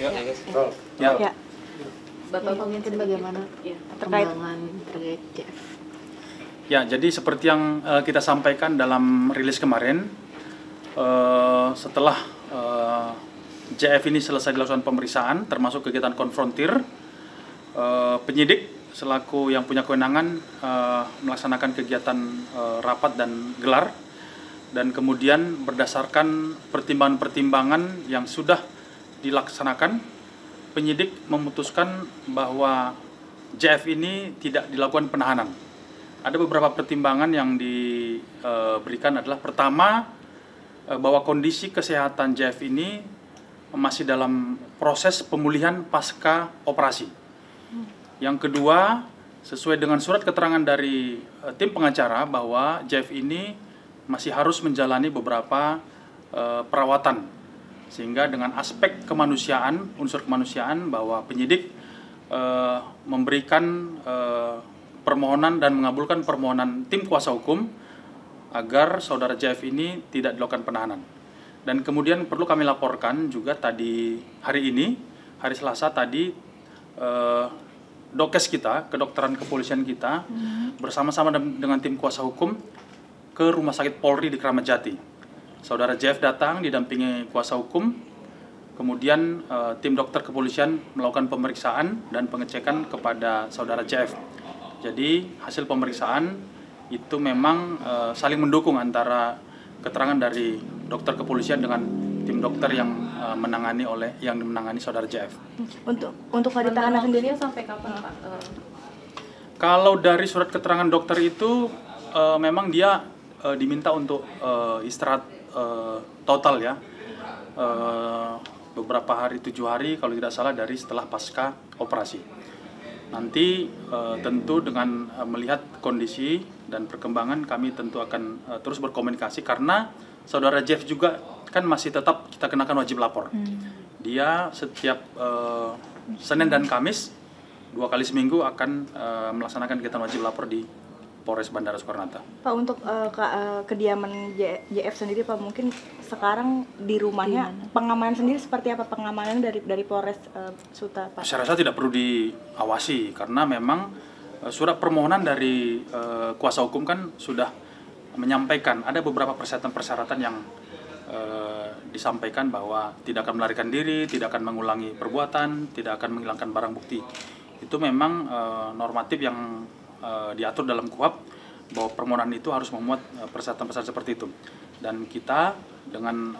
Ya. Ya. Ya. Bapak mungkin bagaimana perkembangan terkait JF? Ya, jadi seperti yang kita sampaikan dalam rilis kemarin, setelah JF ini selesai dilakukan pemeriksaan, termasuk kegiatan konfrontir, penyidik selaku yang punya kewenangan melaksanakan kegiatan rapat dan gelar, dan kemudian berdasarkan pertimbangan-pertimbangan yang sudah dilaksanakan, penyidik memutuskan bahwa JF ini tidak dilakukan penahanan. Ada beberapa pertimbangan yang diberikan adalah pertama, bahwa kondisi kesehatan JF ini masih dalam proses pemulihan pasca operasi. Yang kedua, sesuai dengan surat keterangan dari tim pengacara bahwa JF ini masih harus menjalani beberapa perawatan, sehingga dengan aspek kemanusiaan, unsur kemanusiaan, bahwa penyidik memberikan permohonan dan mengabulkan permohonan tim kuasa hukum agar saudara JF ini tidak dilakukan penahanan. Dan kemudian perlu kami laporkan juga tadi hari ini, hari Selasa tadi, dokes kita, kedokteran kepolisian kita bersama-sama dengan tim kuasa hukum ke Rumah Sakit Polri di Kramat Jati. Saudara JF datang didampingi kuasa hukum, kemudian tim dokter kepolisian melakukan pemeriksaan dan pengecekan kepada saudara JF. Jadi hasil pemeriksaan itu memang saling mendukung antara keterangan dari dokter kepolisian dengan tim dokter yang menangani saudara JF. Untuk hari tahanan sendiri sampai kapan, Pak? Kalau dari surat keterangan dokter itu memang dia diminta untuk istirahat total ya, beberapa hari, 7 hari kalau tidak salah dari setelah pasca operasi. Nanti tentu dengan melihat kondisi dan perkembangan kami tentu akan terus berkomunikasi, karena saudara Jeff juga kan masih tetap kita kenakan wajib lapor. Dia setiap Senin dan Kamis 2 kali seminggu akan melaksanakan kegiatan wajib lapor di Polres Bandara Soekarno-Hatta. Pak, untuk kediaman JF sendiri, Pak, mungkin sekarang di rumahnya pengamanan sendiri seperti apa, pengamanan dari Polres Suta, Pak? Saya rasa tidak perlu diawasi, karena memang surat permohonan dari kuasa hukum kan sudah menyampaikan ada beberapa persyaratan-persyaratan yang disampaikan bahwa tidak akan melarikan diri, tidak akan mengulangi perbuatan, tidak akan menghilangkan barang bukti. Itu memang normatif yang diatur dalam KUHP, bahwa permohonan itu harus memuat persyaratan-persyaratan seperti itu. Dan kita dengan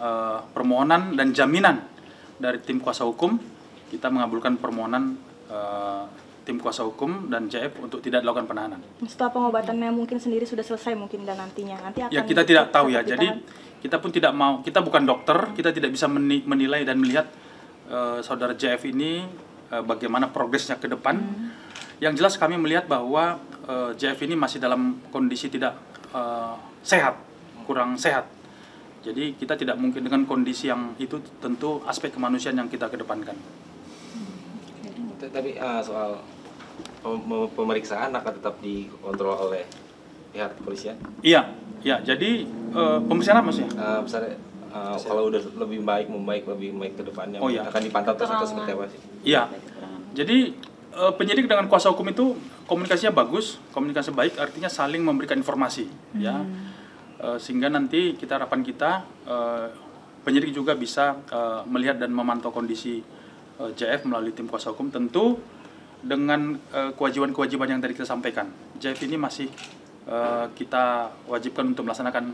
permohonan dan jaminan dari tim kuasa hukum, kita mengabulkan permohonan tim kuasa hukum dan JF untuk tidak dilakukan penahanan. Setelah pengobatannya mungkin sendiri sudah selesai mungkin, dan nantinya nanti akan... Ya, kita tidak tahu ya, jadi kita pun tidak mau, kita bukan dokter, kita tidak bisa menilai dan melihat saudara JF ini bagaimana progresnya ke depan. Yang jelas kami melihat bahwa JF ini masih dalam kondisi tidak sehat, kurang sehat. Jadi kita tidak mungkin dengan kondisi yang itu, tentu aspek kemanusiaan yang kita kedepankan. Tapi soal pemeriksaan akan tetap dikontrol oleh pihak kepolisian? Iya, ya. Jadi pemeriksaan apa maksudnya? Misalnya kalau udah lebih baik ke depannya, akan dipantau terus atau seperti apa sih? Iya. Jadi penyidik dengan kuasa hukum itu komunikasinya bagus, komunikasi baik, artinya saling memberikan informasi, ya, sehingga nanti harapan kita penyidik juga bisa melihat dan memantau kondisi JF melalui tim kuasa hukum, tentu dengan kewajiban-kewajiban yang tadi kita sampaikan. JF ini masih kita wajibkan untuk melaksanakan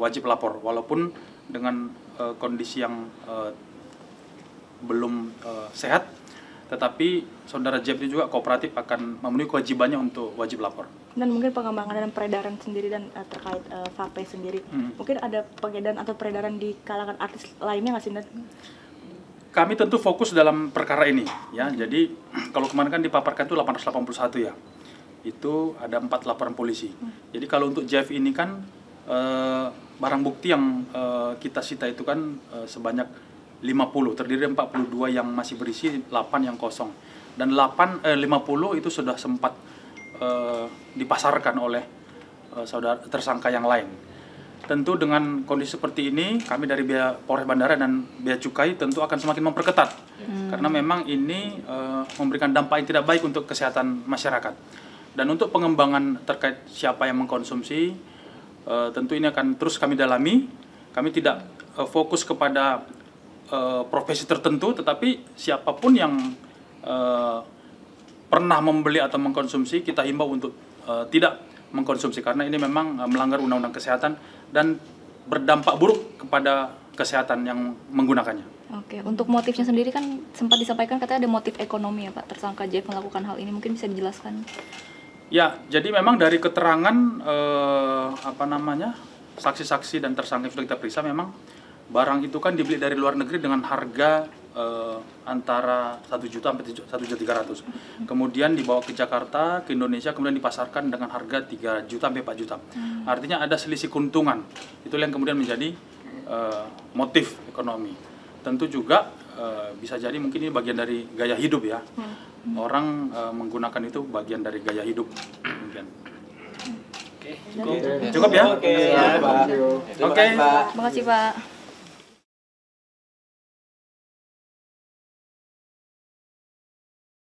wajib lapor, walaupun dengan kondisi yang belum sehat. Tetapi saudara JF ini juga kooperatif akan memenuhi kewajibannya untuk wajib lapor. Dan mungkin pengembangan dan peredaran sendiri dan terkait vape sendiri, mungkin ada pengedaran atau peredaran di kalangan artis lainnya nggak sih? Kami tentu fokus dalam perkara ini, ya. Jadi kalau kemarin kan dipaparkan itu 881 ya, itu ada 4 laporan polisi. Jadi kalau untuk JF ini kan barang bukti yang kita sita itu kan sebanyak 50, terdiri dari 42 yang masih berisi, 8 yang kosong. Dan 50 itu sudah sempat dipasarkan oleh saudara tersangka yang lain. tentu dengan kondisi seperti ini kami dari Bea Polres Bandara dan Bea Cukai tentu akan semakin memperketat karena memang ini memberikan dampak yang tidak baik untuk kesehatan masyarakat. Dan untuk pengembangan terkait siapa yang mengkonsumsi tentu ini akan terus kami dalami. Kami tidak fokus kepada profesi tertentu, tetapi siapapun yang pernah membeli atau mengkonsumsi kita himbau untuk tidak mengkonsumsi karena ini memang melanggar undang-undang kesehatan dan berdampak buruk kepada kesehatan yang menggunakannya. Oke, untuk motifnya sendiri kan sempat disampaikan katanya ada motif ekonomi ya Pak, tersangka JF melakukan hal ini, mungkin bisa dijelaskan? Ya, jadi memang dari keterangan saksi-saksi dan tersangka yang sudah kita periksa memang barang itu kan dibeli dari luar negeri dengan harga antara 1 juta sampai 1.300.000. Kemudian dibawa ke Jakarta, ke Indonesia, kemudian dipasarkan dengan harga 3 juta sampai 4 juta. Artinya ada selisih keuntungan. Itulah yang kemudian menjadi motif ekonomi. Tentu juga bisa jadi mungkin ini bagian dari gaya hidup ya. Orang menggunakan itu bagian dari gaya hidup. Oke, Cukup ya? Oke, ya, Pak. Oke. Terima kasih Pak.